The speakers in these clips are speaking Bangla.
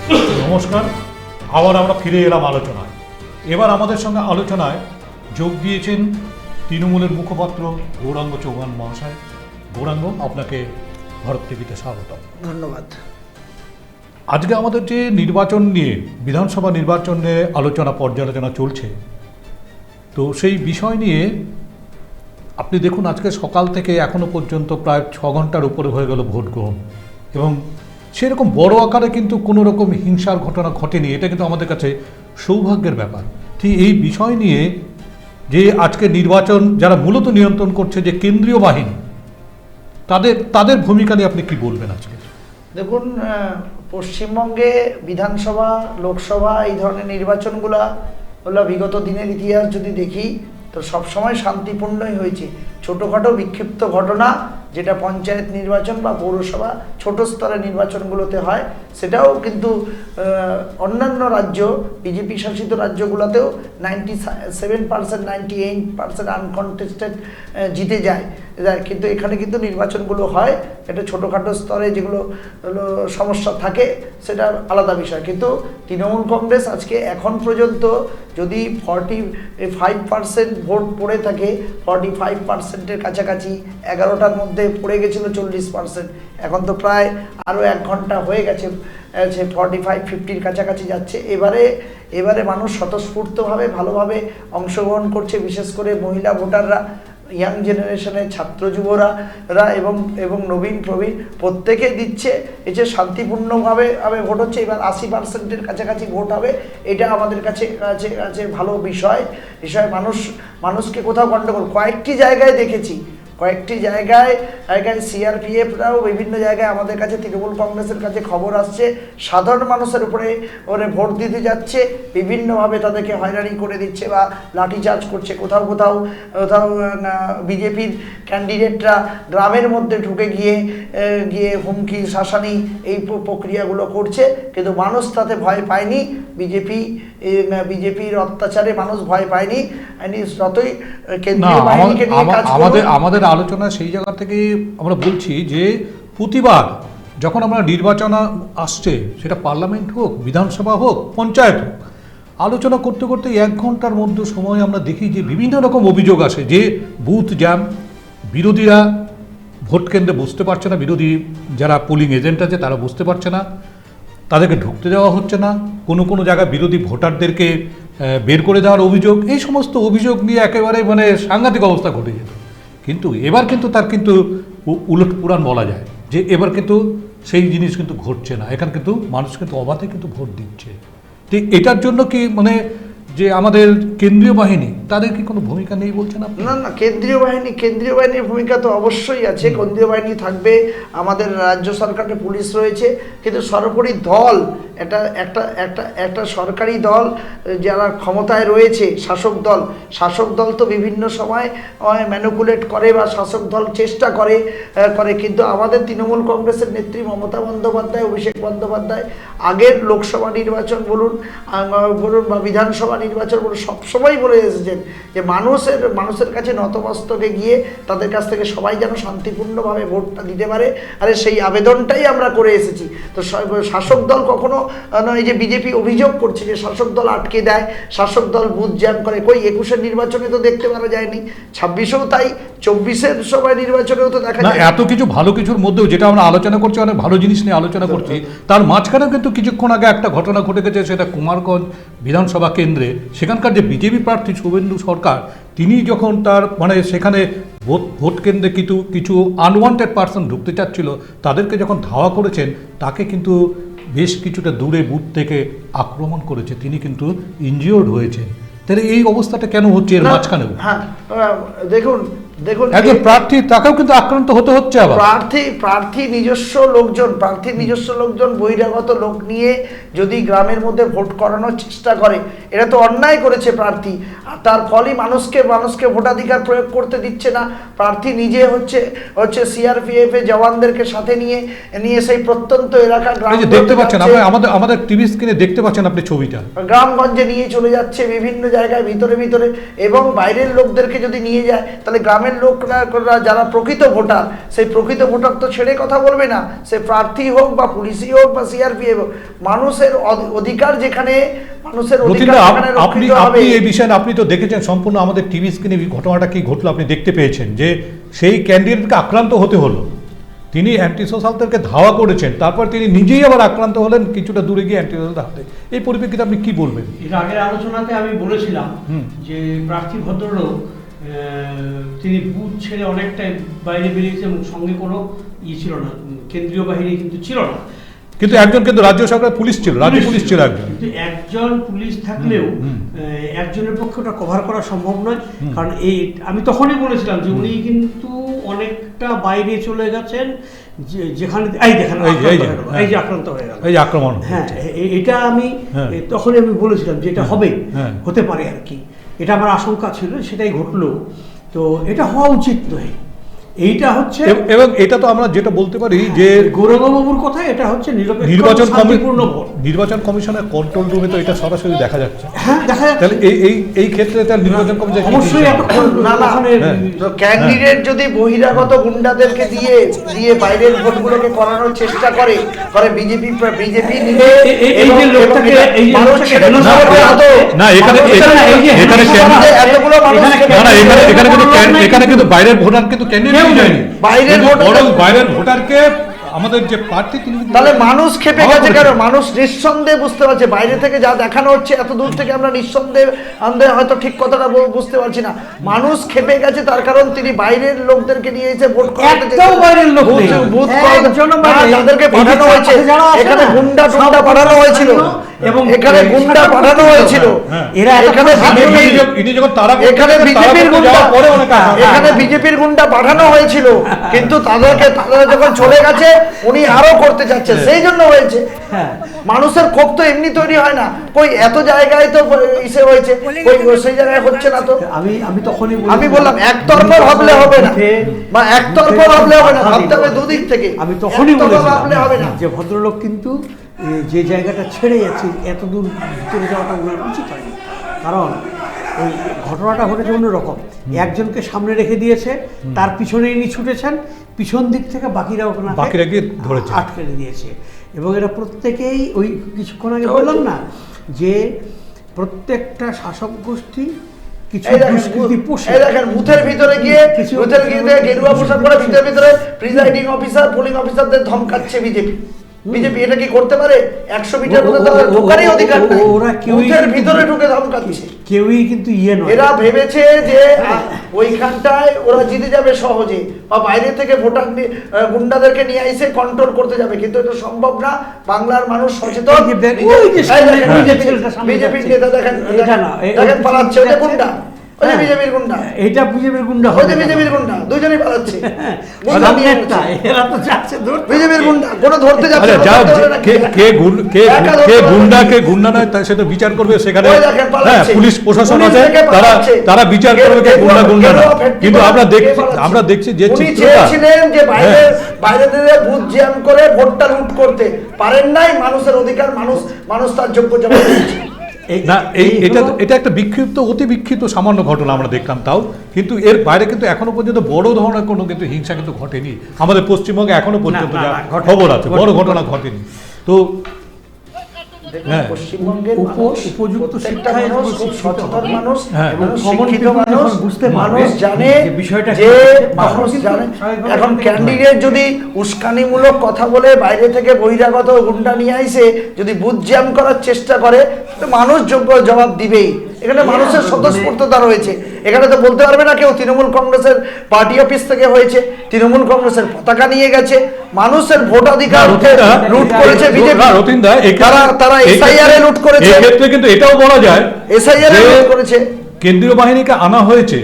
নমস্কার, আবার আমরা ফিরে এলাম আলোচনায়। এবার আমাদের সঙ্গে আলোচনায় যোগ দিয়েছেন তৃণমূলের মুখপাত্র গৌরাঙ্গ চৌহান মহাশয়। গৌরাঙ্গ, আপনাকে ভারত টিভিতে স্বাগত। ধন্যবাদ। আজকে আমাদের যে নির্বাচন নিয়ে, বিধানসভা নির্বাচন নিয়ে আলোচনা পর্যালোচনা চলছে, তো সেই বিষয় নিয়ে আপনি দেখুন, আজকে সকাল থেকে এখনো পর্যন্ত প্রায় 6 ঘন্টার উপরে হয়ে গেল ভোট গ্রহণ, এবং সেরকম বড় আকারে কিন্তু কোনো রকম হিংসার ঘটনা ঘটেনি। এটা কিন্তু আমাদের কাছে সৌভাগ্যের ব্যাপার। ঠিক এই বিষয় নিয়ে যে আজকে নির্বাচন যারা মূলত নিয়ন্ত্রণ করছে, যে কেন্দ্রীয় বাহিনী, তাদের ভূমিকা নিয়ে আপনি কি বলবেন আজকে? দেখুন, পশ্চিমবঙ্গে বিধানসভা, লোকসভা এই ধরনের নির্বাচনগুলো হলো বিগত দিনের ইতিহাস যদি দেখি তো সবসময় শান্তিপূর্ণই হয়েছে। ছোটোখাটো বিক্ষিপ্ত ঘটনা যেটা পঞ্চায়েত নির্বাচন বা পৌরসভা ছোট স্তরের নির্বাচনগুলোতে হয়, সেটাও কিন্তু অন্যান্য রাজ্য, বিজেপি শাসিত রাজ্যগুলোতেও 97%, 98% আনকনটেস্টেড জিতে যায়। কিন্তু এখানে কিন্তু নির্বাচনগুলো হয় এটা ছোটোখাটো স্তরে, যেগুলো সমস্যা থাকে সেটা আলাদা বিষয়। কিন্তু তৃণমূল কংগ্রেস আজকে এখন পর্যন্ত যদি 45% ভোট পড়ে থাকে, 45%-এর কাছাকাছি, 11টার মধ্যে পড়ে গেছিলো 40%, এখন তো প্রায় আরও 1 ঘন্টা হয়ে গেছে, 45-50-র কাছাকাছি যাচ্ছে। এবারে মানুষ স্বতঃস্ফূর্তভাবে ভালোভাবে অংশগ্রহণ করছে, বিশেষ করে মহিলা ভোটাররা, ইয়াং জেনারেশনের ছাত্র যুবরা এবং নবীন প্রবীণ প্রত্যেকে দিচ্ছে। এই যে শান্তিপূর্ণভাবে ভোট হচ্ছে, এবার 80%-এর কাছাকাছি ভোট হবে, এটা আমাদের কাছে ভালো বিষয়। মানুষকে কোথাও গণ্ডগোল কয়েকটি জায়গায় দেখেছি, কয়েকটি জায়গায় সিআরপিএফরাও বিভিন্ন জায়গায় আমাদের কাছে, তৃণমূল কংগ্রেসের কাছে খবর আসছে, সাধারণ মানুষের উপরে ভোট দিতে যাচ্ছে, বিভিন্নভাবে তাদেরকে হয়রানি করে দিচ্ছে বা লাঠিচার্জ করছে। কোথাও বিজেপির ক্যান্ডিডেটরা গ্রামের মধ্যে ঢুকে গিয়ে হুমকি শাসানি এই প্রক্রিয়াগুলো করছে, কিন্তু মানুষ তাতে ভয় পায়নি। বিজেপির অত্যাচারে মানুষ ভয় পায়নি। যতই কেন্দ্রীয় বাহিনীকে নিয়ে কাজ আমাদের আলোচনা সেই জায়গা থেকে আমরা বলছি যে প্রতিবার যখন আমরা নির্বাচন আসছে, সেটা পার্লামেন্ট হোক, বিধানসভা হোক, পঞ্চায়েত হোক, আলোচনা করতে করতে 1 ঘন্টার মধ্যে সময় আমরা দেখি যে বিভিন্ন রকম অভিযোগ আসে, যে বুথ জ্যাম, বিরোধীরা ভোট কেন্দ্রে বসতে পারছে না, বিরোধী যারা পোলিং এজেন্ট আছে তারা বসতে পারছে না, তাদেরকে ঢুকতে দেওয়া হচ্ছে না, কোনো জায়গায় বিরোধী ভোটারদেরকে বের করে দেওয়ার অভিযোগ, এই সমস্ত অভিযোগ নিয়ে একেবারে সাংঘাতিক অবস্থা ঘটে যেত। কিন্তু এবার কিন্তু তার উলট পুরাণ বলা যায়, যে এবার কিন্তু সেই জিনিস কিন্তু ঘটছে না। এখানে কিন্তু মানুষ কিন্তু অবাধে কিন্তু ভোট দিচ্ছে। ঠিক এটার জন্য কি যে আমাদের কেন্দ্রীয় বাহিনী, তাদের কি কোনো ভূমিকা নেই বলছেন আপনি? না, কেন্দ্রীয় বাহিনীর ভূমিকা তো অবশ্যই আছে। কেন্দ্রীয় বাহিনী থাকবে, আমাদের রাজ্য সরকারের পুলিশ রয়েছে, কিন্তু সর্বোপরি দল, একটা সরকারি দল যারা ক্ষমতায় রয়েছে, শাসক দল তো বিভিন্ন সময় ম্যানিপুলেট করে বা শাসক দল চেষ্টা করে, কিন্তু আমাদের তৃণমূল কংগ্রেসের নেত্রী মমতা বন্দ্যোপাধ্যায়, অভিষেক বন্দ্যোপাধ্যায় আগের লোকসভা নির্বাচন বলুন বা বিধানসভা নির্বাচন বলুন, সবসময় বলে এসেছেন যে মানুষের কাছে নতমস্তকে গিয়ে তাদের কাছ থেকে সবাই যেন শান্তিপূর্ণভাবে ভোটটা দিতে পারে। আরে সেই আবেদনটাই আমরা করে এসেছি। তো শাসক দল কখনো নয়, যে বিজেপি অভিযোগ করছে যে শাসক দল আটকে দেয়, শাসক দল বুথ জ্যাম করে, 21-এর নির্বাচনে তো দেখতে পারা যায়নি, 26-এও তাই, 24-এর সময় নির্বাচনেও তো দেখা যায়। এত কিছু ভালো কিছুর মধ্যেও যেটা আমরা আলোচনা করছি, অনেক ভালো জিনিস নিয়ে আলোচনা করছি, তার মাঝখানেও কিন্তু কিছুক্ষণ আগে একটা ঘটনা ঘটে গেছে, সেটা কুমারগঞ্জ বিধানসভা কেন্দ্রে। সেখানকার যে বিজেপি প্রার্থী শুভেন্দু সরকার, তিনি যখন তার সেখানে ভোট কেন্দ্রে কিছু আনওয়ান্টেড পার্সন ঢুকতে চাচ্ছিল, তাদেরকে যখন ধাওয়া করেছেন, তাকে কিন্তু বেশ কিছুটা দূরে বুথ থেকে আক্রমণ করেছে, তিনি কিন্তু ইনজিওর্ড হয়েছেন। তাহলে এই অবস্থাটা কেন হচ্ছে এর মাঝখানেও? হ্যাঁ, দেখুন একজন প্রার্থী, তাকেও কিন্তু আক্রান্ত হতে হচ্ছে। আবার প্রার্থীর নিজস্ব লোকজন বহিরাগত লোক নিয়ে যদি গ্রামের মধ্যে ভোট করানোর চেষ্টা করে, এটা তো অন্যায় করেছে প্রার্থী। আর তার ফলে মানুষকে ভোটাধিকার প্রয়োগ করতে দিচ্ছে না। প্রার্থী নিজে হচ্ছে সিআরপিএফ এর জওয়ানদেরকে সাথে নিয়ে সেই প্রত্যন্ত এলাকা, দেখতে পাচ্ছেন আমাদের টিভি স্ক্রিনে দেখতে পাচ্ছেন আপনি ছবিটা, গ্রামগঞ্জে নিয়ে চলে যাচ্ছে বিভিন্ন জায়গায় ভিতরে, এবং বাইরের লোকদেরকে যদি নিয়ে যায় তাহলে গ্রামে গ্রামের লোকরা যারা প্রকৃত ভোটার, সেই প্রকৃত ভোটার তো ছেড়ে কথা বলবে না, সে প্রার্থী হোক বা পুলিশই হোক বা সিআরপিএফ হোক, মানুষের অধিকার যেখানে, মানুষের অধিকার যেখানে রক্ষিত হবে। আপনি এই বিষয়ে আপনি তো দেখেছেন সম্পূর্ণ আমাদের টিভি স্ক্রিনে ঘটনাটা কি ঘটলো আপনি দেখতে পেয়েছেন, যে সেই ক্যান্ডিডেটকে আক্রান্ত হতে হলো, তিনি অ্যান্টি সোশ্যালদেরকে ধাওয়া করেছেন, তারপর তিনি নিজেই আবার আক্রান্ত হলেন কিছুটা দূরে গিয়ে অ্যান্টি সোশ্যাল হাতে। এই পরিপ্রেক্ষিতে আপনি কি বলবেন? এর আগের আলোচনাতে আমি বলেছিলাম যে প্রার্থী ভদ্রলোক তিনি বুথ ছেড়ে অনেকটাই বাইরে বেরিয়েছে এবং সঙ্গে কোনো ছিল না, কেন্দ্রীয় বাহিনী কিন্তু ছিল না, কিন্তু একজন কিন্তু রাজ্য সরকারের পুলিশ ছিল, রাজ্য পুলিশ ছিল একজন। কিন্তু একজন পুলিশ থাকলেও একজনের পক্ষে ওটা কভার করা সম্ভব নয়, কারণ এই আমি তখনই বলেছিলাম যে উনি কিন্তু অনেকটা বাইরে চলে গেছেন, যেখানে এই দেখেন এই যে আক্রান্ত হয়ে গেল, এই যে আক্রমণ, হ্যাঁ এটা আমি তখনই আমি বলেছিলাম যে এটা হবে, হতে পারে আর কি, এটা আমার আশঙ্কা ছিল, সেটাই ঘটলো। তো এটা হওয়া উচিত নয়, এইটা হচ্ছে, এবং এটা তো আমরা যেটা বলতে পারি যে গৌরবাবুর কথা, এটা হচ্ছে নির্বাচন কমিশনের কন্ট্রোল রুমে তো এটা সরাসরি দেখা যাচ্ছে। হ্যাঁ দেখা যাচ্ছে। তাহলে এই ক্ষেত্রে তার নির্বাচন কমিশন অবশ্যই ক্যান্ডিডেট যদি বহিরাগত গুন্ডাদেরকে দিয়ে বাইরের ভোটগুলোকে করানোর চেষ্টা করে বিজেপি এখানে কিন্তু বাইরের ভোটার কিন্তু বাইরের ভোটারকে আমাদের যে প্রার্থী তিনি, তাহলে মানুষ খেপে গেছে কেন? মানুষ নিঃসন্দেহে বুঝতে পারছে বাইরে থেকে যা দেখানো হচ্ছে, এত দূর থেকে আমরা নিঃসন্দেহে হয়তো ঠিক কথাটা বুঝতে পারছি না, মানুষ খেপে গেছে তার কারণ তিনি বাইরের লোকদেরকে নিয়ে এসে ভোট করাতে, যাদেরকে পাঠানো হয়েছে, এখানে গুন্ডা পাঠানো হয়েছিল, এবং এখানে গুন্ডা পাঠানো হয়েছিল, এখানে বিজেপির গুন্ডা পাঠানো হয়েছিল, কিন্তু তারা যখন চলে গেছে উনি আরো করতে চাচ্ছে, সেই জন্য হয়েছে। মানুষের ক্ষোভ তো এমনি তৈরি হয় না, কই এত জায়গায় তো ইসে হয়েছে, কই সেই জায়গায় হচ্ছে না। তো আমি বললাম একতরফা ভাবলে হবে না, বা একতরফা ভাবলে হবে না, ভাবতে হবে দুদিক থেকে। আমি তখনই বললাম যে ভদ্রলোক কিন্তু যে জায়গাটা ছেড়ে যাচ্ছে, এত দূর ভিতরে যাওয়াটা ওনার উচিত হয়নি, কারণ ওই ঘটনাটা ঘটেছে অন্যরকম, একজনকে সামনে রেখে দিয়েছে, তার পিছনে ইনি ছুটেছেন, পিছন দিক থেকে বাকিরা ওখানে আটকে দিয়েছে, এবং এরা প্রত্যেকেই ওই কিছুক্ষণ আগে বললাম না যে প্রত্যেকটা শাসক গোষ্ঠী কিছু দুষ্কৃতি পোষে। দেখেন বুথের ভিতরে গিয়ে গেরুয়া পোশাক পরে ভিতরে প্রিজাইডিং অফিসার, পোলিং অফিসারদের ধমকাচ্ছে বিজেপি। এটা কি করতে পারে? 100 মিটার ঢোকারই অধিকার নাই, বুথের ভিতরে ঢুকে ধমকাচ্ছে। কেউই কিন্তু নয়, এরা ভেবেছে যে ওইখানটায় ওরা জিতে যাবে সহজে, বা বাইরে থেকে ভোটার গুন্ডাদেরকে নিয়ে এসে কন্ট্রোল করতে যাবে, কিন্তু এটা সম্ভব না। বাংলার মানুষ সচেতন। বিজেপির নেতা দেখেন পালাচ্ছে, ওটা গুন্ডা, বিজেপির গুন্ডা, এটা বিজেপির গুন্ডা, বিজেপির গুন্ডা, দুজনেই পালাচ্ছে, বিজেপির গুন্ডা, কোনো ধরতে যাচ্ছে কে গুন্ডা কে গুন্ডা নয় সে তো বিচার করবে সেখানে, পুলিশ প্রশাসন আছে, তারা বিচার করবে কে গুন্ডা গুন্ডা না। কিন্তু আমরা দেখছি যে চেয়েছিলেন যে বাইরে থেকে বুথ জ্যাম করে ভোটটা লুট করতে পারেন নাই, মানুষের অধিকার, মানুষ তার যোগ্য জবাব দিয়েছে। না এটা একটা অতি বিক্ষিপ্ত সামান্য ঘটনা আমরা দেখলাম, তাও কিন্তু এর বাইরে কিন্তু এখনো পর্যন্ত বড় ধরনের কোনো কিন্তু হিংসা কিন্তু ঘটেনি আমাদের পশ্চিমবঙ্গে, এখনো পর্যন্ত যা খবর আছে বড় ঘটনা ঘটেনি। তো পশ্চিমবঙ্গের উপযুক্ত শিক্ষায় খুব সচেতন মানুষ, শিক্ষিত মানুষ জানে বিষয়টা, যে মানুষ জানে এখন ক্যান্ডিডেট যদি উস্কানিমূলক কথা বলে বাইরে থেকে বহিরাগত গুন্ডা নিয়ে আইসে যদি বুথ জ্যাম করার চেষ্টা করে, মানুষ যোগ্য জবাব দিবেই। এখানে মানুষের স্বতঃস্ফূর্ততা রয়েছে, এখানে তো বলতে পারবে না কেউ তৃণমূল কংগ্রেসের পার্টি অফিস থেকে হয়েছে, তৃণমূল কংগ্রেসের পতাকা নিয়ে গেছে, মানুষের ভোটাধিকার লুট করেছে বিজেপি, তারা এসআইআর এ লুট করেছে। এই ক্ষেত্রে কিন্তু এটাও বলা যায় এসআইআর এ লুট করেছে, কেন্দ্রীয় বাহিনীকে আনা হয়েছে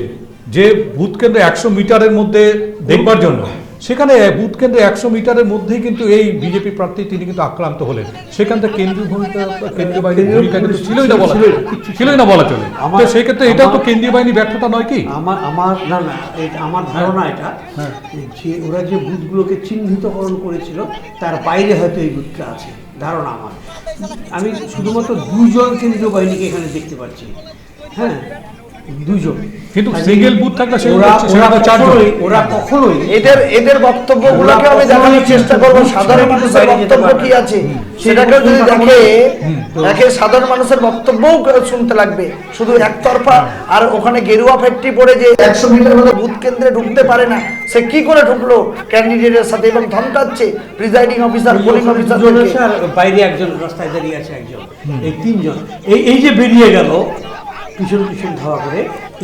যে বুথ কেন্দ্র 100 মিটারের মধ্যে দেখবার জন্য, সেখানে বুথ কেন্দ্র 100 মিটারের মধ্যেই কিন্তু এই বিজেপি প্রার্থী তিনি কিন্তু আক্রান্ত হলেন, সেখান থেকে কেন্দ্রীয় বাহিনীর ভূমিকা কিন্তু ছিলই না বলা চলে। তো সেই ক্ষেত্রে এটাও তো কেন্দ্রীয় বাহিনী ব্যর্থতা নয় কি? আমার ধারণা এটা যে ওরা যে বুথগুলোকে চিহ্নিতকরণ করেছিল তার বাইরে হয়তো এই বুথটা আছে, ধারণা আমার। আমি শুধুমাত্র 2 জন কেন্দ্রীয় বাহিনীকে এখানে দেখতে পাচ্ছি, হ্যাঁ, দুজন। কিন্তু সিঙ্গেল বুথ থাকলে ওরা কখনোই এদের বক্তব্যগুলোকে আমি দেখানোর চেষ্টা করবো সাধারণ মানুষের বক্তব্য কি আছে সেটাকে যদি দেখে সাধারণ মানুষের বক্তব্যও শুনতে লাগবে। শুধু একতরফা আর ওখানে গেরুয়া ফ্যাক্টরি পড়ে যে 100 মিটার মতো বুথ কেন্দ্রে ঢুকতে পারে না, সে কি করে ঢুকলো ক্যান্ডিডেটের সাথে এবং ধমকাচ্ছে প্রিজাইডিং অফিসার, পোলিং অফিসার, বাইরে একজন রাস্তায় দাঁড়িয়ে আছে একজন, এই তিনজন এই যে বেরিয়ে গেল পিছন পিছন ধাওয়া করে,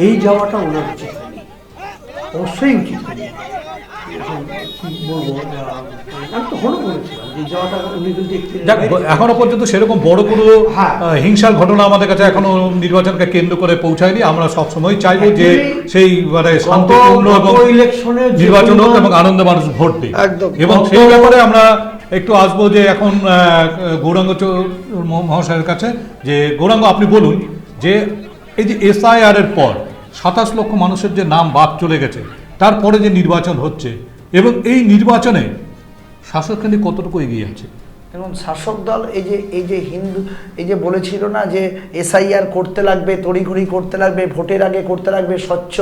এই যাওয়াটা ওনার উচিত হয়নি, অবশ্যই উচিত হয়নি। কি বলবো, আমি তখনও বলেছিলাম যে যাওয়াটা উনি যদি এখনো পর্যন্ত সেরকম বড় কোনো হিংসার ঘটনা আমাদের কাছে এখনো নির্বাচনকে কেন্দ্র করে পৌঁছায়নি। আমরা সবসময় চাইবো যে সেই মানে শান্তিপূর্ণ এবং নির্বাচন হোক এবং আনন্দে মানুষ ভোট দিক, এবং সেই ব্যাপারে আমরা একটু আসবো যে এখন গৌরাঙ্গ মহাশয়ের কাছে, যে গৌরাঙ্গ আপনি বলুন যে এই যে SIR এর পর 27 লক্ষ মানুষের যে নাম বাদ চলে গেছে, তারপরে যে নির্বাচন হচ্ছে এবং এই নির্বাচনে শাসকখানি কতটুকু এগিয়ে আছে? এবং শাসক দল এই যে বলেছিল না যে SIR করতে লাগবে, তড়িঘড়ি করতে লাগবে, ভোটের আগে করতে লাগবে, স্বচ্ছ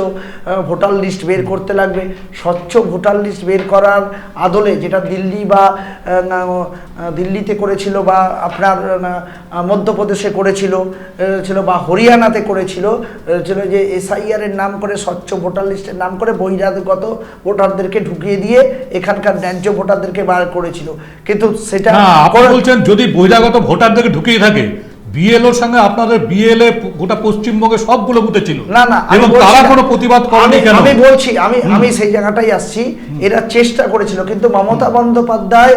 ভোটার লিস্ট বের করতে লাগবে। স্বচ্ছ ভোটার লিস্ট বের করার আদলে যেটা দিল্লিতে করেছিল বা আপনার মধ্যপ্রদেশে করেছিল বা হরিয়ানাতে করেছিল যে SIR এর নাম করে, স্বচ্ছ ভোটার লিস্টের নাম করে বহিরাগত ভোটারদেরকে ঢুকিয়ে দিয়ে এখানকার ন্যায্য ভোটারদেরকে বার করেছিল। কিন্তু সেটা আপনারা বলছেন যদি বহিরাগত ভোটারদেরকে ঢুকিয়ে থাকে, বিএলওর সঙ্গে আপনাদের বিএলএ গোটা পশ্চিমবঙ্গে সবগুলো বুথে ছিল না এবং তারা কোনো প্রতিবাদ করেনি কেন? আমি বলছি আমি সেই জায়গাটাই আসছি। এরা চেষ্টা করেছিল, কিন্তু মমতা বন্দ্যোপাধ্যায়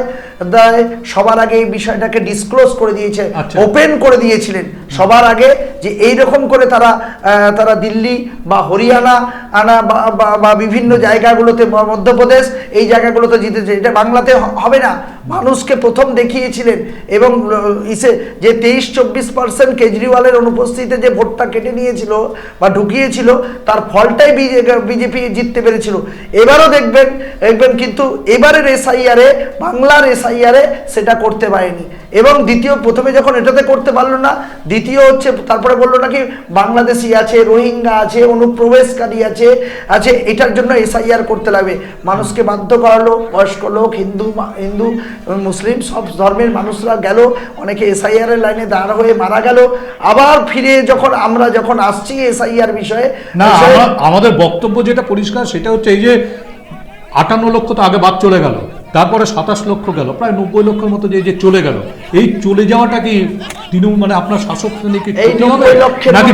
সবার আগে এই বিষয়টাকে ডিসক্লোজ করে দিয়েছে, ওপেন করে দিয়েছিলেন সবার আগে যে এই রকম করে তারা দিল্লি বা হরিয়ানা বা বিভিন্ন জায়গাগুলোতে, মধ্যপ্রদেশ এই জায়গাগুলোতে জিতেছে। এটা বাংলাতে হবে না, মানুষকে প্রথম দেখিয়েছিলেন। এবং যে 23-24% কেজরিওয়ালের অনুপস্থিতিতে যে ভোটটা কেটে নিয়েছিল বা ঢুকিয়েছিল, তার ফলটাই বিজেপি জিততে পেরেছিল। এবারও দেখবেন কিন্তু এবারের SIR এ, বাংলার SIR এ সেটা করতে পারেনি। এবং প্রথমে যখন এটাতে করতে পারলো না, দ্বিতীয় হচ্ছে তারপরে বললো নাকি বাংলাদেশি আছে, রোহিঙ্গা আছে, অনুপ্রবেশকারী আছে, এটার জন্য SIR করতে লাগবে। মানুষকে বাধ্য করালো, বয়স্ক লোক, হিন্দু মুসলিম সব ধর্মের মানুষরা গেল, অনেকে SIR এর লাইনে দাঁড় হয়ে মারা গেল। আবার ফিরে আমরা যখন আসছি SIR বিষয়ে, না আমাদের বক্তব্য যেটা পরিষ্কার সেটা হচ্ছে এই যে 58 লক্ষ তো আগে বাদ চলে গেল, তারপরে 27 লক্ষ গেল, প্রায় 90 লক্ষের মতো যে চলে গেল। এই চলে যাওয়াটা কি তৃণমূল মানে আপনার শাসক শ্রেণীকে নাকি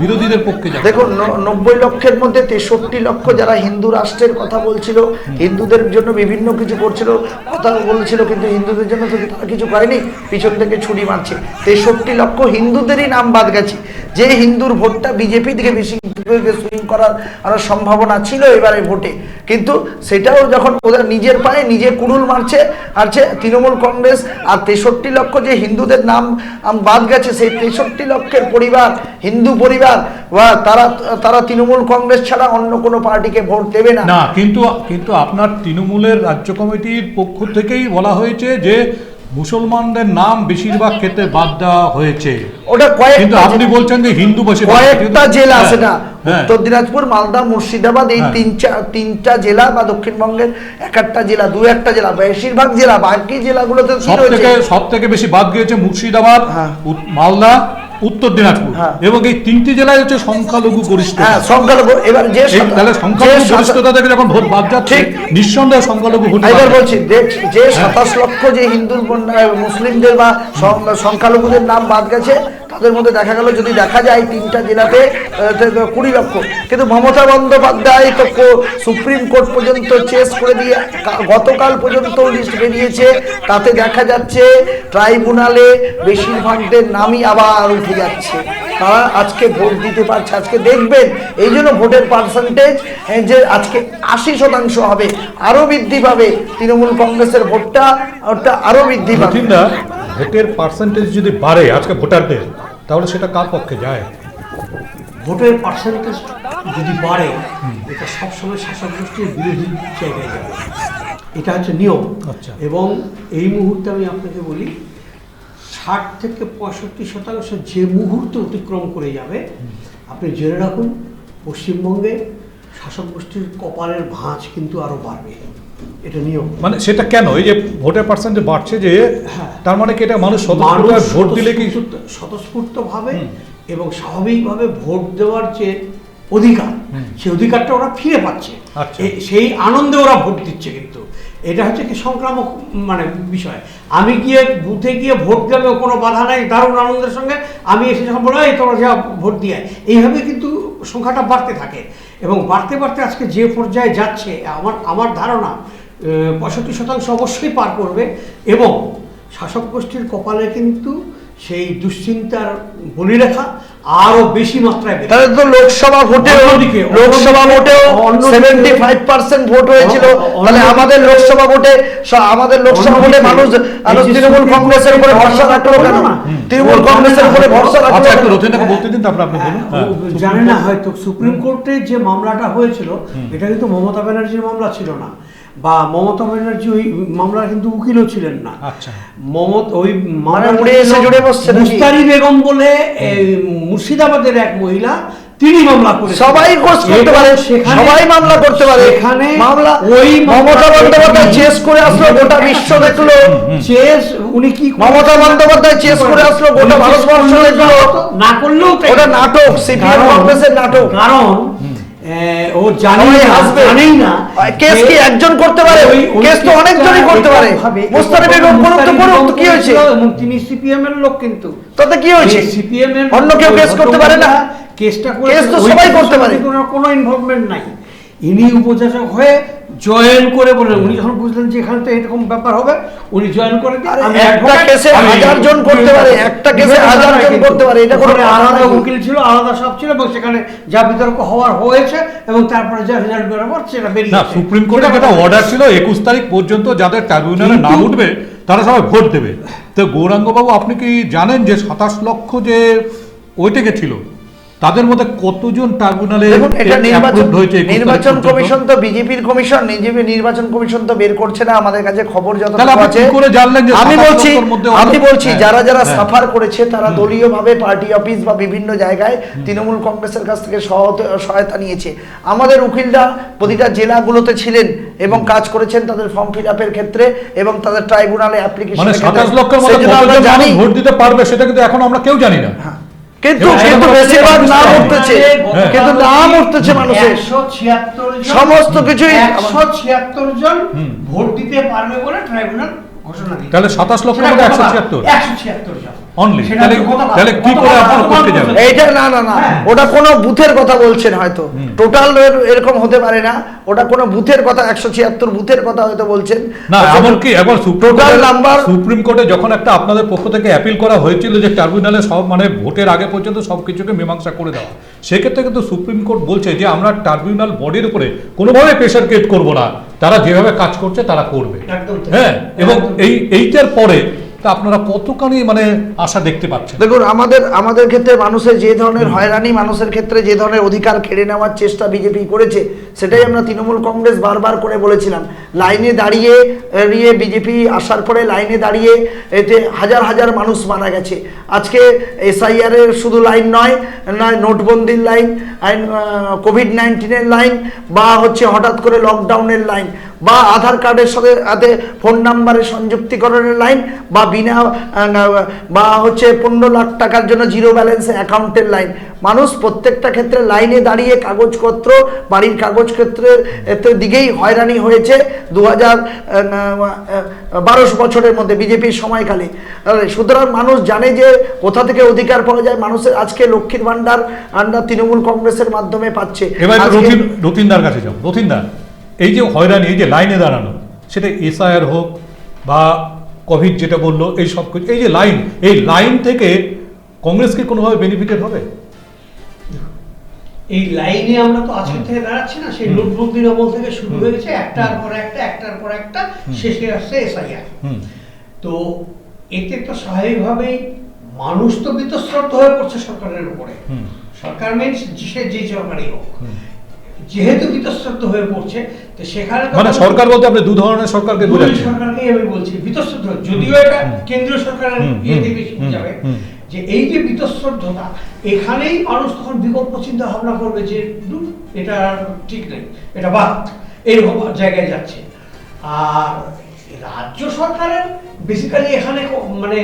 বিরোধীদের পক্ষে যাবে? দেখুন 90 লক্ষের মধ্যে 63 লক্ষ যারা হিন্দু রাষ্ট্রের কথা বলছিল, হিন্দুদের জন্য বিভিন্ন কিছু করছিল, কথা বলছিল, কিন্তু হিন্দুদের জন্য তো তারা কিছু করেনি, পিছন থেকে ছুরি মারছে। 63 লক্ষ হিন্দুদেরই নাম বাদ গেছে। যে হিন্দুর ভোটটা বিজেপি থেকে বেশি সুইং করার সম্ভাবনা ছিল এবারে ভোটে, কিন্তু সেটাও যখন ওদের নিজের পায়ে নিজে কুড়ুল মারছে তৃণমূল কংগ্রেস। আর 63 লক্ষ যে হিন্দুদের নাম বাদ গেছে, সেই 63 লক্ষের পরিবার, হিন্দু পরিবার, তারা তৃণমূল কংগ্রেস ছাড়া অন্য কোনো পার্টিকে ভোট দেবে না। কিন্তু আপনার তৃণমূলের রাজ্য কমিটির পক্ষ থেকেই বলা হয়েছে যে মুসলমানদের নাম বেশিরভাগ ক্ষেত্রে বাদ দেওয়া হয়েছে। ওটা কিন্তু আপনি বলছেন যে হিন্দু কয়েকটা জেলা, সেটা উত্তর দিনাজপুর, মালদা, মুর্শিদাবাদ, এই তিনটা জেলা বা দক্ষিণবঙ্গের একটা জেলা, একটা জেলা, বেশিরভাগ জেলা, বাকি জেলাগুলোতে সব থেকে বেশি বাদ গিয়েছে মুর্শিদাবাদ, মালদা, উত্তর দিনাজপুর, এবং এই 3টি জেলায় হচ্ছে সংখ্যালঘু গরিষ্ঠ। সংখ্যালঘু এবার তাহলে সংখ্যালঘু গরিষ্ঠতা থেকে যখন ভোট বাদ যাচ্ছে, নিঃসন্দেহে সংখ্যালঘু ভোট। এবার বলছি যে 27 লক্ষ যে হিন্দু মুসলিমদের বা সংখ্যালঘুদের নাম বাদ গেছে, তাদের মধ্যে দেখা গেল যদি দেখা যায় 3টা জেলাতে 20 লক্ষ। কিন্তু মমতা বন্দ্যোপাধ্যায় তো সুপ্রিম কোর্ট পর্যন্ত চেস করে দিয়ে গতকাল পর্যন্ত লিস্ট বেরিয়েছে, তাতে দেখা যাচ্ছে ট্রাইব্যুনালে বেশিরভাগদের নামই আবার উঠে যাচ্ছে, তারা আজকে ভোট দিতে পারছে। আজকে দেখবেন এই জন্য ভোটের পার্সেন্টেজ যে আজকে 80% হবে, আরো বৃদ্ধি পাবে। তৃণমূল কংগ্রেসের ভোটটা আরো বৃদ্ধি পাবে। ভোটের পার্সেন্টেজ যদি বাড়ে আজকে ভোটারদের, তাহলে সেটা কার পক্ষে যায়? ভোটের পার্সেন্টেজ যদি বাড়ে, এটা সবসময় শাসক গোষ্ঠীর বিরোধী জায়গায় যাবে, এটা হচ্ছে নিয়ম। এবং এই মুহূর্তে আমি আপনাকে বলি 60 থেকে 65% যে মুহূর্তে অতিক্রম করে যাবে, আপনি জেনে রাখুন পশ্চিমবঙ্গে শাসক গোষ্ঠীর কপালের ভাঁজ কিন্তু আরো বাড়বে, এটা নিয়ম। মানে সেটা কেন, এই যে ভোটের পার্সেন্টেজ বাড়ছে যে, তার মানে কি এটা মানুষ স্বতঃস্ফূর্তভাবে ভোট দিলে কি স্বতঃস্ফূর্তভাবে এবং স্বাভাবিকভাবে ভোট দেওয়ার যে অধিকার, সেই অধিকারটা ওরা ফিরে পাচ্ছে, সেই আনন্দে ওরা ভোট দিচ্ছে। কিন্তু এটা হচ্ছে কি সংক্রামক মানে বিষয়। আমি গিয়ে বুথে গিয়ে ভোট দেবে কোনো বাধা নাই, দারুণ আনন্দের সঙ্গে আমি এসে যখন বলো এই তোমরা যা ভোট দিয়ে, এইভাবে কিন্তু সংখ্যাটা বাড়তে থাকে এবং বাড়তে বাড়তে আজকে যে পর্যায়ে যাচ্ছে আমার ধারণা 65% অবশ্যই পার করবে এবং শাসক গোষ্ঠীর কপালে কিন্তু সেই দুশ্চিন্তার বলিরেখা আরো বেশি মাত্রায়। তাহলে তো লোকসভা ভোটেও 75% ভোট হয়েছিল, তাহলে আমাদের লোকসভা ভোটে মানুষ তৃণমূল কংগ্রেসের উপরে ভরসা রাখলো কেন? তৃণমূল কংগ্রেসের উপরে ভরসা রাখলো কেন? বলতে দিন, তারপর আপনি বলুন। জানেন না, হয়তো সুপ্রিম কোর্টে যে মামলাটা হয়েছিল এটা কিন্তু মমতা ব্যানার্জির মামলা ছিল না, বা মমতা ব্যানার্জি ওই মামলার কিন্তু উকিলও ছিলেন না। আচ্ছা, ওই মুস্তারি বেগম বলে মুর্শিদাবাদের এক মহিলা, তিনি মামলা করে, সবাই করতে পারে, সবাই মামলা করতে পারে। এখানে মামলা ওই মমতা বন্দ্যোপাধ্যায় চেস করে আসলো, গোটা বিশ্ব দেখলো। চেস উনি কি মমতা বন্দ্যোপাধ্যায় চেস করে আসলো, গোটা ভারতবর্ষ দেখলো। না করলেও ওটা নাটক, সিপিএম কংগ্রেসের নাটক। কারণ ও জানেই না কেস কি একজন করতে পারে, কেস তো অনেকজনই করতে পারে। মুস্তারি বেগম করুক তো করুক, তো কি হয়েছে? তিনি সিপিএম এর লোক, কিন্তু তাতে কি হয়েছে? সিপিএম এর অন্য কেউ কেস করতে পারে না? কেসটা কেস তো সবাই করতে পারে, কোনো ইনভলভমেন্ট নাই। ইনি উপযাচক হয়ে জয়েন করে বলেন, উনি যখন বুঝলেন যে এখানে তো এরকম ব্যাপার হবে, উনি জয়েন করে একটা কেসে 1000 জন করতে পারে, একটা কেসে 1000 জন করতে পারে। এটা কোনো আলাদা উকিল ছিল, আলাদা সব ছিল, এবং সেখানে যা বিতর্ক হয়েছে এবং তারপরে যা রেজাল্ট বেরোবার সেটা বেরিয়ে না। সুপ্রিম কোর্টের একটা অর্ডার ছিল 21 তারিখ পর্যন্ত যাদের ট্রাইব্যুনালে নাম উঠবে তারা সবাই ভোট দেবে। তো গৌরাঙ্গবাবু, আপনি কি জানেন যে 27 লক্ষ যে ওইটাকে ছিল, তাদের মধ্যে কতজন ট্রাইব্যুনালে নির্বাচন কমিশন তো বিজেপির কমিশন, নির্বাচন কমিশন তো বের করছে না। আমাদের কাছে খবর যতটুকু আছে, আমি বলছি যারা যারা সাফার করেছে তারা দলীয়ভাবে পার্টি অফিস বা বিভিন্ন জায়গায় তৃণমূল কংগ্রেসের কাছ থেকে সহায়তা নিয়েছে। আমাদের উকিলরা প্রতিটা জেলাগুলোতে ছিলেন এবং কাজ করেছেন তাদের ফর্ম ফিল আপের ক্ষেত্রে এবং তাদের ট্রাইব্যুনালে অ্যাপ্লিকেশন। 27 লক্ষের মধ্যে ভোট দিতে পারবে সেটা কিন্তু এখন আমরা কেউ জানি না। কিন্তু বেশিরভাগ নাম উঠতেছে, কিন্তু নাম উঠতেছে মানুষের, সমস্ত কিছুই 176 জন ভোট দিতে পারবে বলে ট্রাইব্যুনাল ঘোষণা দিয়েছে। তাহলে 27 লক্ষের মধ্যে 176 জন অনলি। তাহলে কি করে আপনারা করতে যাবেন? এইটা না, ওটা কোনো বুথের কথা বলছেন হয়তো, টোটাল এরকম হতে পারে না। ওটা কোনো বুথের কথা, 176 বুথের কথা হয়তো বলছেন না। এমনকি একবার টোটাল নাম্বার সুপ্রিম কোর্টে যখন একটা আপনাদের পক্ষ থেকে অ্যাপিল করা হয়েছিল যে ট্রাইব্যুনালে সব মানে ভোটের আগে পর্যন্ত সবকিছুকে মীমাংসা করে দেওয়া, সেক্ষেত্রে কিন্তু সুপ্রিম কোর্ট বলছে যে আমরা ট্রাইব্যুনাল বডির উপরে কোনোভাবে প্রেশার ক্রিয়েট করবো না, তারা যেভাবে কাজ করছে তারা করবে। হ্যাঁ, এবং এইটার পরে তা আপনারা কতখানি মানে আশা দেখতে পাচ্ছেন? দেখুন, আমাদের ক্ষেত্রে মানুষের যে ধরনের হয়রানি, মানুষের ক্ষেত্রে যে ধরনের অধিকার কেড়ে নেওয়ার চেষ্টা বিজেপি করেছে, সেটাই আমরা তৃণমূল কংগ্রেস বারবার করে বলেছিলাম। লাইনে দাঁড়িয়ে বিজেপি আসার পরে লাইনে দাঁড়িয়ে এতে হাজার হাজার মানুষ মারা গেছে। আজকে SIR এর শুধু লাইন নয়, নোটবন্দির লাইন, কোভিড-19 লাইন, বা হচ্ছে হঠাৎ করে লকডাউনের লাইন, বা আধার কার্ডের সাথে ফোন নাম্বারের সংযুক্তিকরণের লাইন, বা হচ্ছে 15 লাখ টাকার জন্য জিরো ব্যালেন্স অ্যাকাউন্টের লাইন। মানুষ প্রত্যেকটা ক্ষেত্রে লাইনে দাঁড়িয়ে কাগজপত্র, বাড়ির কাগজপত্রের দিকেই হয়রানি হয়েছে 2012 বছরের মধ্যে বিজেপির সময়কালে। সুতরাং মানুষ জানে যে কোথা থেকে অধিকার পাওয়া যায়। মানুষের আজকে লক্ষ্মীর ভান্ডার তৃণমূল কংগ্রেসের মাধ্যমে পাচ্ছে। এবার রতিনদার কাছে যাও। রতিনদা, এই যে হয়রানি, এই যে লাইনে দাঁড়ানো, সেটা SIR হোক বা কোভিড যেটা বললো, এই সব কিছু, এই যে লাইন, এই লাইন থেকে কংগ্রেস কি কোনোভাবে বেনিফিটেড হবে? এই লাইনে আমরা তো আজকে থেকে দাঁড়াচ্ছি না, সেই নোটবন্দির আমল থেকে শুরু হয়েছে, একটার পর একটা, শেষে আসছে SIR। তো এতে তো স্বাভাবিকভাবেই মানুষ তো বিতশ্রদ্ধ হয়ে পড়ছে সরকারের উপরে। সরকার মেন সে যে সরকারই হোক, যেহেতু বিতশ্রদ্ধ হয়ে পড়ছে, তো সেখানে মানে সরকার বলতে আপনি দু ধরনের সরকারকে বোঝাচ্ছেন। সরকারকেই আমি বলছি বিতশ্রদ্ধ, যদিও এটা কেন্দ্রীয় সরকারের ইয়েতে বেশি যাবে। যে এই যে বীতশ্রদ্ধতা, এখানেই মানুষ তখন বিকল্প চিন্তা ভাবনা করবে যে ধুর, এটা ঠিক নেই, এটা বাদ, এরকম জায়গায় যাচ্ছে। আর রাজ্য সরকারের বেসিক্যালি এখানে মানে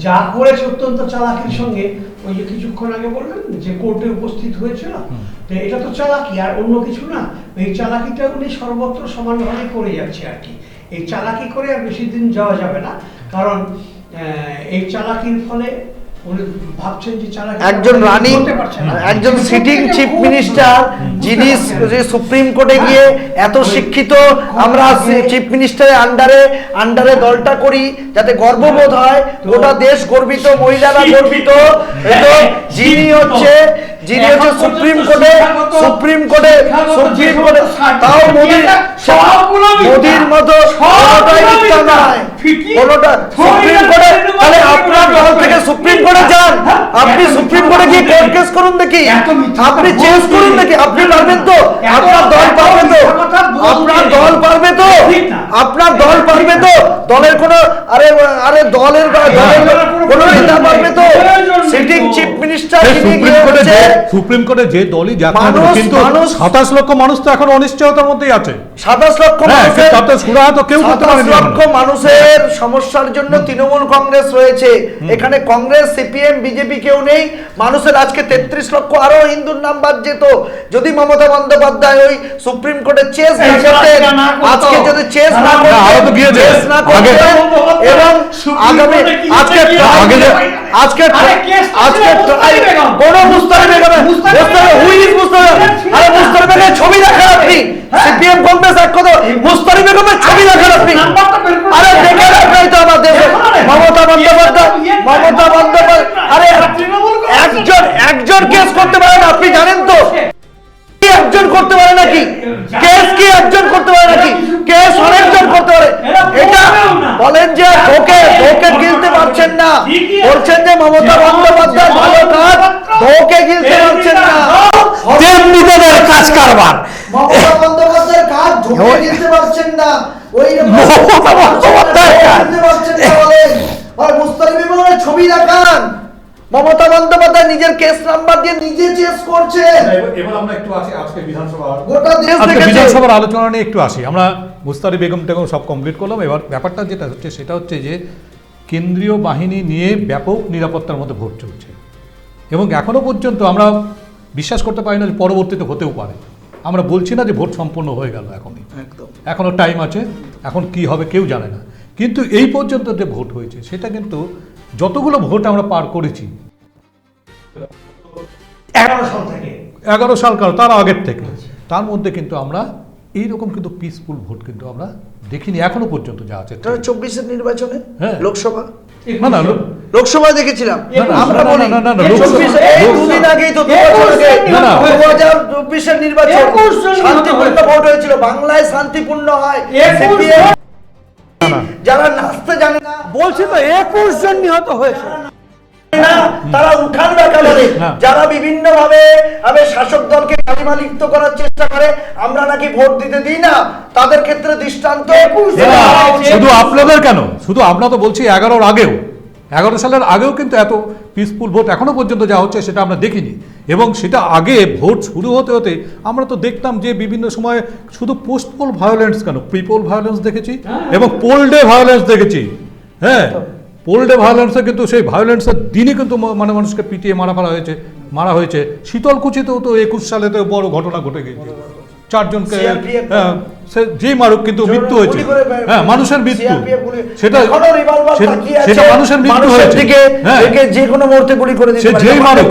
যা করেছে অত্যন্ত চালাকির সঙ্গে, ওই যে কিছুক্ষণ আগে বললেন যে কোর্টে উপস্থিত হয়েছিল, তো এটা তো চালাকি আর অন্য কিছু না। এই চালাকিটা উনি সর্বত্র সমানভাবে করে যাচ্ছে আর কি। এই চালাকি করে আর বেশি দিন যাওয়া যাবে না, কারণ এই চালাকির ফলে উনি ভাবছেন যে চালাকি একজন রানী, করতে পারছে না। একজন সিটিং চিফ মিনিস্টার, যিনি যে সুপ্রিম কোর্টে গিয়ে এত শিক্ষিত, আমরা চিফ মিনিস্টারের আন্ডারে দলটা করি যাতে গর্ববোধ হয়, গোটা দেশ গর্বিত, মহিলারা গর্বিত, তো যিনি হচ্ছে সুপ্রিম কোর্টে তাও মোদির মতো কোনোটাই মিথ্যা নয়, কোনোটা সুপ্রিম কোর্টে। তাহলে আপনার দল থেকে সুপ্রিম কোর্টে যান, আপনি সুপ্রিম কোর্টে গিয়ে কোর্ট কেস করুন দেখি, আপনি চেঞ্জ করুন দেখি, আপনি পারবেন তো? আপনার দল পারবে তো? আপনার দল পারবে তো? আপনার দল পারবে তো? দলের কোনো দলের কোনো নেতা পারবে তো? সিটিং চিফ মিনিস্টার সুপ্রিম কোর্টে যে দলই যাচ্ছে না, কিন্তু 27 লক্ষ মানুষ তো এখন অনিশ্চয়তার মধ্যেই আছে। 27 লক্ষ মানুষের সমস্যার জন্য তৃণমূল কংগ্রেস রয়েছে, এখানে কংগ্রেস, সিপিএম, বিজেপি কেউ নেই। মানুষের আজকে 33 লক্ষ আরো হিন্দুর নাম বাদ যেত যদি মমতা বন্দ্যোপাধ্যায় ওই সুপ্রিম কোর্টে চেস না করতেন। আজকে যদি চেস না করতেন এবং আগামী আজকে কোন মুস্তাফিজ বেগমের ছবি দেখান আপনি, সিপিএম কংগ্রেস এক কথা, মুস্তাফিজ বেগমের ছবি দেখান আপনি, আরে দেখে রাখাই তো আমাদের মমতা বন্দ্যোপাধ্যায় আরে একজন কেস করতে পারে না, আপনি জানেন তো? একজন করতে পারে নাকি কেস? কি একজন করতে পারে নাকি কেস? অনেকজন করতে পারে। এটা বলেন যে ধোকে গিলতে পারছেন না, বলছেন যে মমতা বন্দ্যোপাধ্যায় ভালো কাজ, ধোকে গিলতে পারছেন না, তেমনি তাদের কাজ কারবার। মমতা বন্দ্যোপাধ্যায়ের কাজ ধোকে গিলতে পারছেন না, ওই মমতা বন্দ্যোপাধ্যায়ের কাজ গিলতে পারছেন না বলেন। আর মুস্তাফিজ বেগমের ছবি দেখান, মমতা বন্দ্যোপাধ্যায় নিজের কেস নাম্বার দিয়ে নিজে চেস করছে। এবার আমরা একটু আজকে বিধানসভার আলোচনা নিয়ে একটু আসি। আমরা মুস্তাফিজ বেগম সব কমপ্লিট করলাম। এবার ব্যাপারটা যেটা হচ্ছে সেটা হচ্ছে যে কেন্দ্রীয় বাহিনী নিয়ে ব্যাপক নিরাপত্তার মধ্যে ভোট চলছে এবং এখনো পর্যন্ত আমরা বিশ্বাস করতে পারি না যে পরবর্তীতে হতেও পারে। আমরা বলছি না যে ভোট সম্পূর্ণ হয়ে গেল, এখনো টাইম আছে, এখন কি হবে কেউ জানে না। কিন্তু এই পর্যন্ত যে ভোট হয়েছে সেটা কিন্তু যতগুলো ভোট আমরা পার করেছি 11 সাল কাল তার আগের থেকে, তার মধ্যে কিন্তু আমরা এইরকম কিন্তু পিসফুল ভোট কিন্তু আমরা দেখিনি এখনো পর্যন্ত যা আছে। 24-এর নির্বাচনে লোকসভা না লোকসভা দেখেছিলাম আমরা, দুদিন আগেই তো 2024-এর নির্বাচন শান্তিপূর্ণ ভোট হয়েছিল, বাংলায় শান্তিপূর্ণ হয়। যারা নাচতে জানে না, বলছি তো 21 জন নিহত হয়েছে, তারা উঠান দেখা বলে, যারা বিভিন্ন ভাবে শাসক দলকে কালিমা লিপ্ত করার চেষ্টা করে, আমরা নাকি ভোট দিতে দিই না, তাদের ক্ষেত্রে দৃষ্টান্ত। শুধু আপনাদের কেন, শুধু আমরা তো বলছি 11 সালের আগেও কিন্তু এত পিসফুল ভোট এখনো পর্যন্ত যা হচ্ছে সেটা আমরা দেখিনি। এবং সেটা আগে ভোট শুরু হতে হতে আমরা তো দেখতাম যে বিভিন্ন সময় শুধু পোস্ট পোল ভায়োলেন্স কেন, প্রি পোল ভায়োলেন্স দেখেছি এবং পোল ডে ভায়োলেন্স দেখেছি। হ্যাঁ, পোল ডে ভায়োলেন্সে কিন্তু সেই ভায়োলেন্সের দিনই কিন্তু মানে মানুষকে পিটিয়ে মারা হয়েছে। শীতলকুচিতেও তো 21 সালে তো বড় ঘটনা ঘটে গেছে, 4 জনকে যেই মারুক কিন্তু মৃত্যু হয়েছে। হ্যাঁ, মানুষের মৃত্যু, সেটা মানুষের মৃত্যু হয়েছে। যে কোনো মুহূর্তে গুলি করে দিতে পারে, যেই মারুক,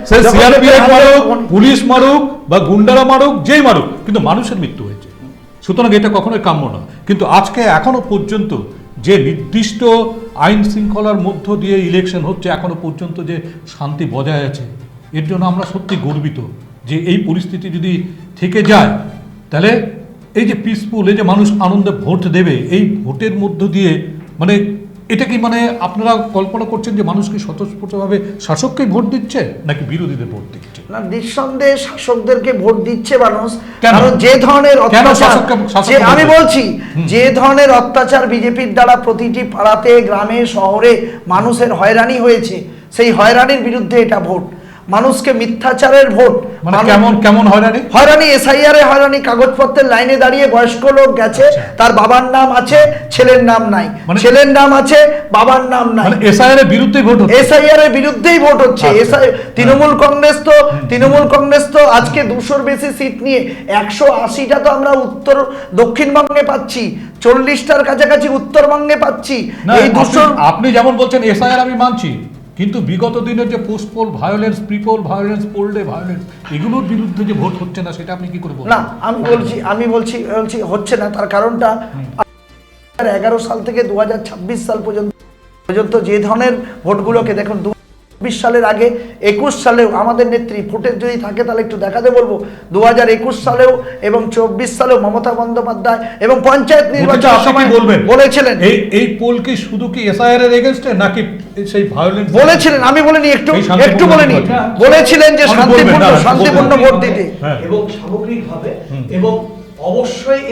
সে সিআরপিএফ মারুক, পুলিশ মারুক বা গুন্ডারা মারুক, যেই মারুক, কিন্তু মানুষের মৃত্যু হয়েছে। সুতরাং এটা কখনোই কাম্য না। কিন্তু আজকে এখনো পর্যন্ত যে নির্দিষ্ট আইন শৃঙ্খলার মধ্য দিয়ে ইলেকশন হচ্ছে, এখনো পর্যন্ত যে শান্তি বজায় আছে, এর জন্য আমরা সত্যি গর্বিত যে এই পরিস্থিতি যদি থেকে যায় তাহলে এই যে পিসফুল, এই যে মানুষ আনন্দে ভোট দেবে, এই ভোটের মধ্য দিয়ে মানে এটা কি মানে আপনারা কল্পনা করছেন যে মানুষ কি স্বতঃস্ফূর্তভাবে শাসককে ভোট দিচ্ছে নাকি বিরোধীদের ভোট দিচ্ছে? না, নিঃসন্দেহে শাসকদেরকে ভোট দিচ্ছে মানুষ। কেন? কারণ যে ধরনের কেন অত্যাচার, শাসককে যে ভোট আমি দেবে? বলছি যে ধরনের অত্যাচার বিজেপির দ্বারা প্রতিটি পাড়াতে, গ্রামে, শহরে মানুষের হয়রানি হয়েছে, সেই হয়রানির বিরুদ্ধে এটা ভোট। মানুষকে মিথ্যাচারের ভোট। মানে কেমন হয়রানি? হয়রানি, এসআইআর এ হয়রানি, কাগজপত্রের লাইনে দাঁড়িয়ে বয়স্ক লোক গেছে, তার বাবার নাম আছে, ছেলের নাম নাই, ছেলের নাম আছে, বাবার নাম নাই। মানে এসআইআর এর বিরুদ্ধেই ভোট হচ্ছে? এসআইআর এর বিরুদ্ধেই ভোট হচ্ছে। তৃণমূল কংগ্রেস তো আজকে 200-র বেশি সিট নিয়ে 180টা তো আমরা উত্তর দক্ষিণবঙ্গে পাচ্ছি, 40টার কাছাকাছি উত্তরবঙ্গে পাচ্ছি। এই 200, আপনি যেমন বলছেন এসআইআর আমি মানছি, কিন্তু বিগত দিনের যে post poll violence, pre poll violence, poll day violence, এগুলোর বিরুদ্ধে যে ভোট হচ্ছে না সেটা আপনি কি করে বলছেন? না, আমি বলছি হচ্ছে না। তার কারণটা 2011 সাল থেকে 2026 সাল পর্যন্ত যে ধরনের ভোটগুলোকে দেখুন, 2020 সালের আগে 21 সালেও আমাদের নেত্রী, ফুটেজ যদি থাকে তাহলে একটু দেখাতে বলবো, 2021 সালেও এবং 24 সালেও মমতা বন্দ্যোপাধ্যায় এবং পঞ্চায়েত নির্বাচনের সময় বলেছিলেন, এই পোল কি শুধু কি এসআইআর এর এগেইনস্টে নাকি সেই ভায়োলেন্স বলেছিলেন, আমি বলিনি, একটু বলিনি, বলেছিলেন যে শান্তিপূর্ণ ভোট দিতে এবং সামগ্রিকভাবে, এবং অবশ্যই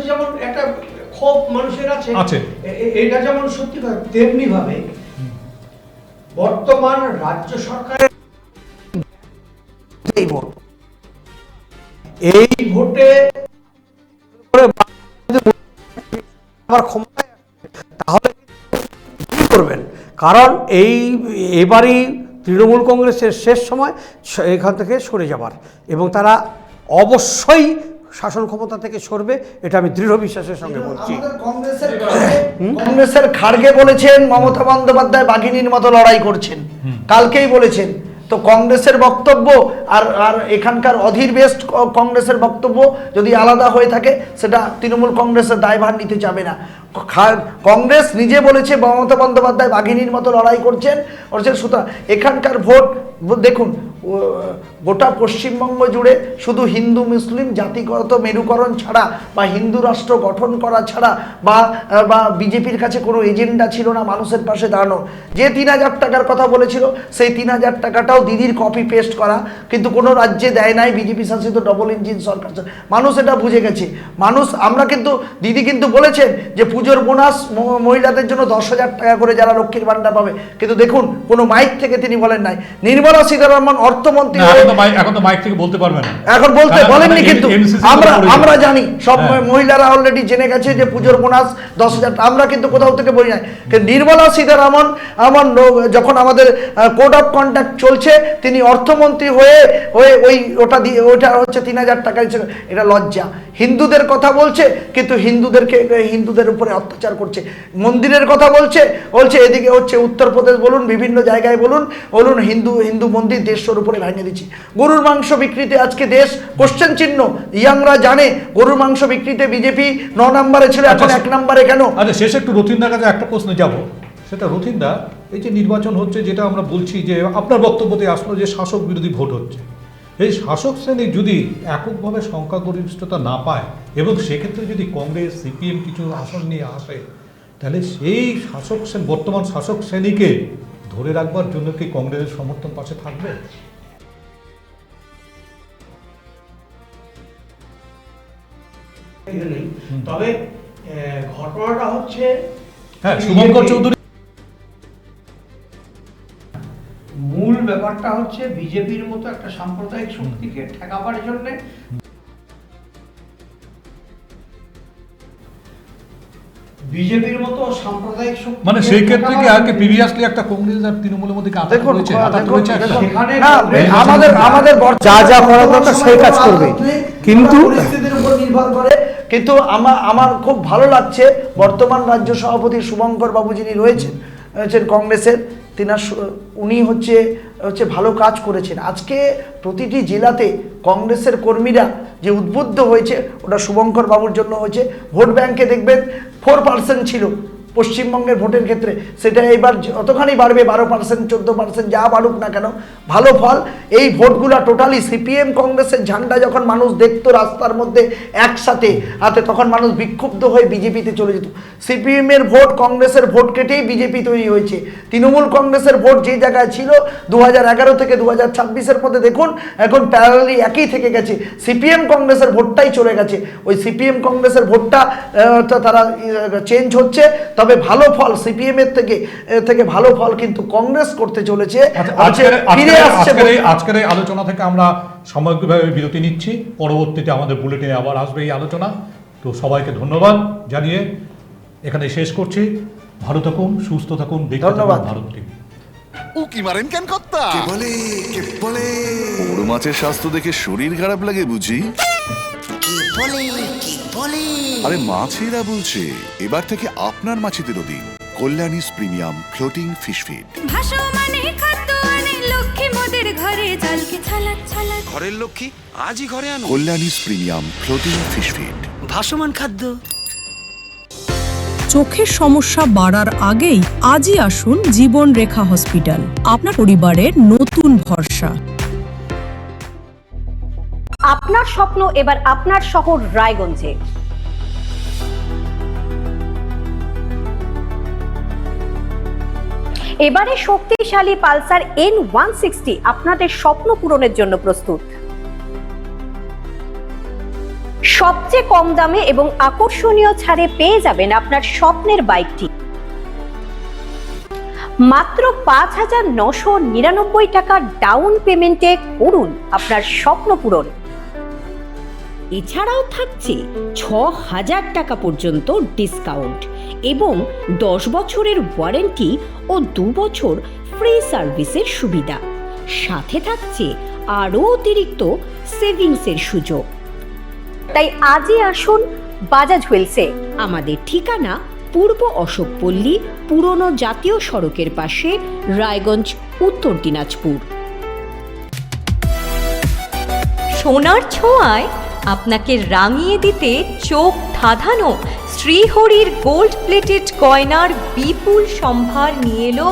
যেমন একটা ক্ষোভ মানুষের আছে, এটা যেমন সত্যি কথা, তেমনি ভাবে বর্তমান রাজ্য সরকারের এই ভোটে আবার ক্ষমতায় তাহলে কি করবেন? কারণ এবারই তৃণমূল কংগ্রেসের শেষ সময় এখান থেকে সরে যাবার, এবং তারা অবশ্যই শাসন ক্ষমতা থেকে সরবে, এটা আমি দৃঢ় বিশ্বাসের সঙ্গে বলছি। কংগ্রেসের খাড়গে বলেছেন মমতা বন্দ্যোপাধ্যায় বাঘিনীর মতো লড়াই করছেন, কালকেই বলেছেন। তো কংগ্রেসের বক্তব্য আর এখানকার অধীর বেস্ট কংগ্রেসের বক্তব্য যদি আলাদা হয়ে থাকে, সেটা তৃণমূল কংগ্রেসের দায়ভার নিতে যাবে না। কংগ্রেস নিজে বলেছে মমতা বন্দ্যোপাধ্যায় বাঘিনীর মতো লড়াই করছেন। সুতরাং এখানকার ভোট দেখুন, গোটা পশ্চিমবঙ্গ জুড়ে শুধু হিন্দু মুসলিম জাতিগত মেরুকরণ ছাড়া বা হিন্দু রাষ্ট্র গঠন করা ছাড়া বা বিজেপির কাছে কোনো এজেন্ডা ছিল না মানুষের পাশে দাঁড়ানো। যে 3000 টাকার কথা বলেছিল, সেই 3000 টাকাটাও দিদির কপি পেস্ট করা, কিন্তু কোনো রাজ্যে দেয় নাই বিজেপি শাসিত ডবল ইঞ্জিন সরকার। মানুষ এটা বুঝে গেছে। আমরা কিন্তু, দিদি কিন্তু বলেছেন যে পুজোর বোনাস মহিলাদের জন্য 10,000 টাকা করে যারা লক্ষ্মীর ভান্ডার পাবে, কিন্তু দেখুন কোনো মাইক থেকে তিনি বলেন নাই। নির্মলা সীতারামন অর্থমন্ত্রী, এখন তো মাইক থেকে বলতে পারবেন না, এখন বলেননি, কিন্তু আমরা জানি সব মহিলারা অলরেডি জেনে গেছে যে পুজোর বোনাস 10,000। আমরা কিন্তু কোথাও থেকে বলি নাই। নির্মলা সীতারামন যখন আমাদের কোড অফ কন্ডাক্ট চলছে, তিনি অর্থমন্ত্রী হয়ে ওটা হচ্ছে 3000 টাকা। এটা লজ্জা। হিন্দুদের কথা বলছে, কিন্তু হিন্দুদের উপরে অত্যাচার করছে। মন্দিরের কথা বলছে এদিকে হচ্ছে উত্তরপ্রদেশ বলুন, বিভিন্ন জায়গায় বলুন হিন্দু মন্দির 150-র উপরে ভেঙে দিচ্ছে। গরুর মাংস বিক্রিতে আজকে দেশ কোশ্চেন চিহ্ন। ইয়াংরা জানে গরুর মাংস বিক্রিতে বিজেপি 9 নম্বরে ছিল, এখন 1 নম্বরে কেন? আচ্ছা, শেষে একটু রথিনদার কাছে একটা প্রশ্নে যাব। সেটা রথিনদা, এই যে নির্বাচন হচ্ছে, যেটা আমরা বলছি যে আপনার বক্তব্যতে আসলো যে শাসক বিরোধী ভোট হচ্ছে, এই শাসক শ্রেণী যদি এককভাবে সংখ্যাগরিষ্ঠতা না পায় এবং সেক্ষেত্রে যদি কংগ্রেস সিপিএম কিছু আসন নিয়ে আসে, তাহলে সেই বর্তমান শাসক শ্রেণীকে ধরে রাখবার জন্য কি কংগ্রেসের সমর্থন পাশে থাকবে? তবে ঘটনাটা হচ্ছে, হ্যাঁ, শুভঙ্কর চৌধুরী, মূল ব্যাপারটা হচ্ছে বিজেপির মতো একটা সাম্প্রদায়িক শক্তিকে ঠেকাবার জন্য বিজেপির মতো সাম্প্রদায়িক শক্তি, মানে সেই ক্ষেত্রে কি আর কি প্রিভিয়াসলি একটা কংগ্রেস আর তৃণমূলের মধ্যে আঘাত হয়েছে? আমাদের যা করা দরকার সেই কাজ করবে, কিন্তু পরিস্থিতির উপর নির্ভর করে। কিন্তু আমার খুব ভালো লাগছে বর্তমান রাজ্য সভাপতি শুভঙ্কর বাবু যিনি রয়েছেন কংগ্রেসের, উনি হচ্ছে ভালো কাজ করেছেন। আজকে প্রতিটি জেলাতে কংগ্রেসের কর্মীরা যে উদ্বুদ্ধ হয়েছে, ওটা শুভঙ্কর বাবুর জন্য হয়েছে। ভোট ব্যাংকে দেখবেন 4% ছিল, পশ্চিমবঙ্গের ভোটের ক্ষেত্রে, সেটা এবার যতখানি বাড়বে 12%, 14%, যা বাড়ুক না কেন, ভালো ফল। এই ভোটগুলো টোটালি সিপিএম কংগ্রেসের ঝান্ডা যখন মানুষ দেখতো রাস্তার মধ্যে একসাথে হাতে, তখন মানুষ বিক্ষুব্ধ হয়ে বিজেপিতে চলে যেত। সিপিএমের ভোট কংগ্রেসের ভোট কেটেই বিজেপি তৈরি হয়েছে। তৃণমূল কংগ্রেসের ভোট যে জায়গায় ছিল 2011 থেকে 2026-এর মধ্যে দেখুন এখন প্যারালালি একই থেকে গেছে। সিপিএম কংগ্রেসের ভোটটাই চলে গেছে। ওই সিপিএম কংগ্রেসের ভোটটা তারা চেঞ্জ হচ্ছে, তবে ভালো ফল সিপিএম এর থেকে ভালো ফল কিন্তু কংগ্রেস করতে চলেছে। আজকের এই আলোচনা থেকে আমরা সামগ্রিকভাবে বিরতি নিচ্ছি। পরবর্তীতে আমাদের বুলেটিনে আবার আসবে এই আলোচনা। তো সবাইকে ধন্যবাদ জানিয়ে এখানে শেষ করছি। ভালো থাকুন, সুস্থ থাকুন, দেখতে থাকুন ভারত টিভি। উকি মারেন কেন কর্তা? কে বলে বড় মাছের স্বাস্থ্য দেখে শরীর খারাপ লাগে বুঝি? আরে মাছেরা বলছে, এবার থেকে আপনার মাছেদেরও দিন কল্যাণীস প্রিমিয়াম ফ্লোটিং ফিশ ফিড। ঘরের লক্ষ্মী আজই ঘরে আনো কল্যাণীস প্রিমিয়াম ফ্লোটিং ফিশ ফিড, ভাসমান খাদ্য। চোখের সমস্যা বাড়ার আগেই আজই আসুন জীবন রেখা হসপিটাল, আপনার পরিবারের নতুন ভরসা। আপনার স্বপ্ন এবার আপনার শহর রায়গঞ্জে। এবারে শক্তিশালী পালসার N160 আপনাদের স্বপ্ন পূরণের জন্য প্রস্তুত। সবচেয়ে কম দামে এবং আকর্ষণীয় ছাড়ে পেয়ে যাবেন আপনার স্বপ্নের বাইকটি। মাত্র 5,999 টাকা ডাউন পেমেন্টে করুন আপনার স্বপ্ন পূরণ। এছাড়াও থাকছে 6,000 টাকা পর্যন্ত ডিসকাউন্ট এবং 10 বছরের ওয়ারেন্টি ও 2 বছর ফ্রি সার্ভিসের সুবিধা। সাথে থাকছে আরও অতিরিক্ত সেভিংসের সুযোগ। তাই আজই আসুন বাজাজ হুইলসে। আমাদের ঠিকানা পূর্ব অশোকপল্লী, পুরনো জাতীয় সড়কের পাশে, রায়গঞ্জ, উত্তর দিনাজপুর। সোনার ছোঁয়ায় আপনাকে রাঙিয়ে দিতে চোখ ধাঁধানো শ্রীহরির গোল্ড প্লেটেড গয়নার বিপুল সম্ভার নিয়ে এলো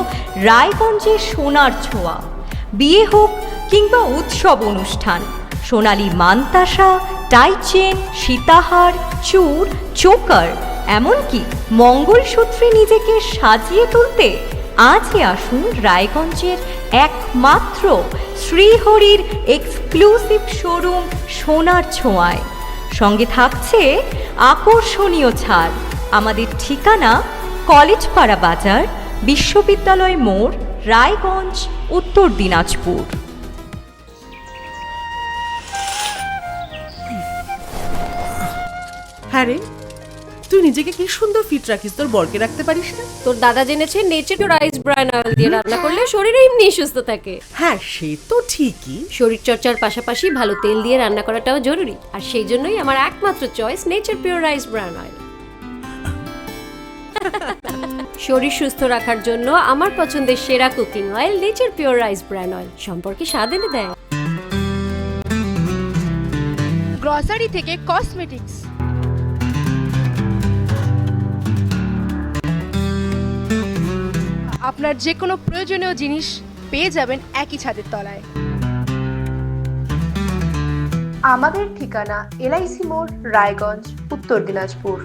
রায়গঞ্জের সোনার ছোঁয়া। বিয়ে হোক কিংবা উৎসব অনুষ্ঠান, সোনালী মানতাসা, টাইচেন, সীতাহার, চূড়, চোকার, এমনকি মঙ্গলসূত্রে নিজেকে সাজিয়ে তুলতে আজই আসুন রায়গঞ্জের একমাত্র শ্রীহরির এক্সক্লুসিভ শোরুম সোনার ছোঁয়ায়। সঙ্গে থাকছে আকর্ষণীয় ছাড়। আমাদের ঠিকানা কলেজপাড়া বাজার, বিশ্ববিদ্যালয় মোড়, রায়গঞ্জ, উত্তর দিনাজপুর। হ্যাঁ রে, তুই নিজেকে কি সুন্দর ফিট রাখিস, তোর বরকে রাখতে পারিস না? তোর দাদা জেনেছে নেচারাইজ ব্রান অয়েল দিয়ে রান্না করলে শরীর এমনি সুস্থ থাকে। হ্যাঁ সে তো ঠিকই, শরীর চর্চার পাশাপাশি ভালো তেল দিয়ে রান্না করাটাও জরুরি, আর সেই জন্যই আমার একমাত্র choice nature pure rice bran oil. শরীর সুস্থ রাখার জন্য আমার পছন্দের সেরা cooking oil nature pure rice bran oil, সম্পর্কে স্বাদ এনে দেয়। গ্রসারি থেকে কসমেটিক্স, আপনার যে কোনো প্রয়োজনীয় জিনিস পেয়ে যাবেন একই ছাদের তলায়। আমাদের ঠিকানা LIC মোড়, রায়গঞ্জ, উত্তর দিনাজপুর।